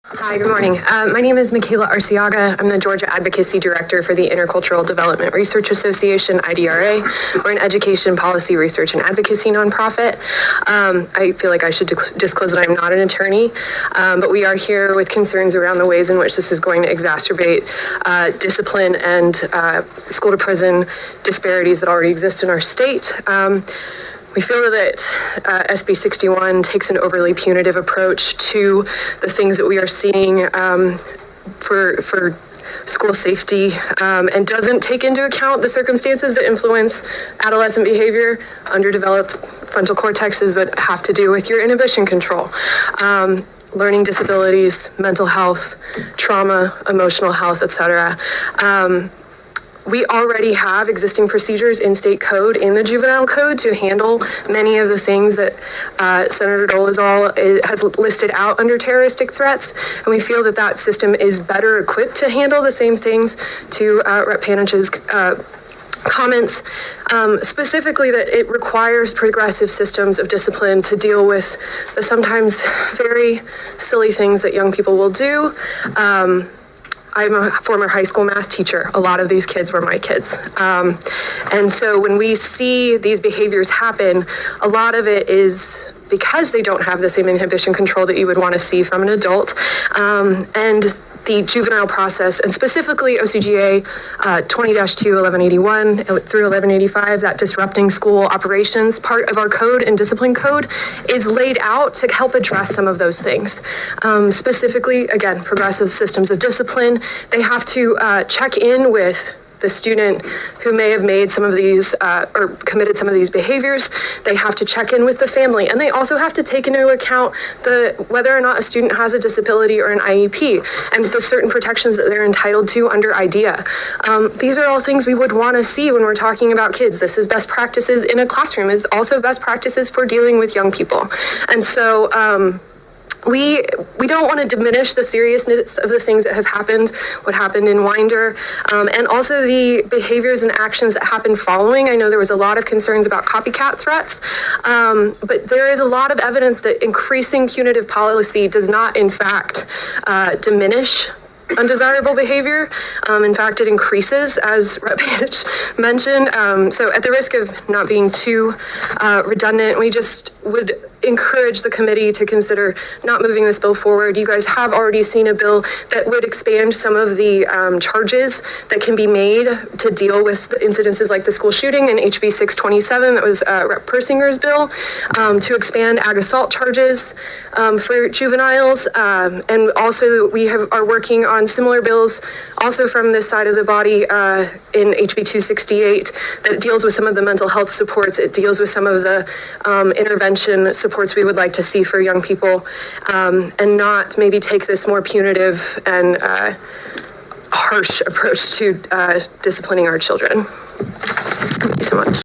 Hi, good morning. My name is Mikayla Arciaga. I'm the Georgia Advocacy Director for the Intercultural Development Research Association, IDRA. We're an education, policy, research, and advocacy nonprofit. I feel like I should disclose that I'm not an attorney, but we are here with concerns around the ways in which this is going to exacerbate discipline and school-to-prison disparities that already exist in our state. We feel that SB 61 takes an overly punitive approach to the things that we are seeing for school safety and doesn't take into account the circumstances that influence adolescent behavior, underdeveloped frontal cortexes that have to do with your inhibition control. Learning disabilities, mental health, trauma, emotional health, etc. We already have existing procedures in state code, in the juvenile code, to handle many of the things that Senator Dolezal has listed out under terroristic threats. And we feel that that system is better equipped to handle the same things. To Rep. Panich's comments, specifically that it requires progressive systems of discipline to deal with the sometimes very silly things that young people will do. I'm a former high school math teacher. A lot of these kids were my kids. And so when we see these behaviors happen, a lot of it is because they don't have the same inhibition control that you would want to see from an adult. And the juvenile process, and specifically OCGA 20-2-1181 through 1185, that disrupting school operations part of our code and discipline code, is laid out to help address some of those things. Specifically, again, progressive systems of discipline. They have to check in with the student who may have made some of these or committed some of these behaviors. They have to check in with the family, and they also have to take into account whether or not a student has a disability or an IEP and the certain protections that they're entitled to under IDEA. These are all things we would want to see when we're talking about kids. This is best practices in a classroom, is also best practices for dealing with young people. And so we don't want to diminish the seriousness of the things that have happened, what happened in Winder, and also the behaviors and actions that happened following. I know there was a lot of concerns about copycat threats, but there is a lot of evidence that increasing punitive policy does not, in fact, diminish undesirable behavior. In fact, it increases, as Rep. Panich mentioned. So at the risk of not being too redundant, we just would encourage the committee to consider not moving this bill forward. You guys have already seen a bill that would expand some of the charges that can be made to deal with the incidences like the school shooting in HB 627, that was Rep. Persinger's bill, to expand ag assault charges for juveniles. And also we are working on similar bills also from this side of the body in HB 268 that deals with some of the mental health supports. It deals with some of the intervention supports we would like to see for young people, and not maybe take this more punitive and harsh approach to disciplining our children. Thank you so much.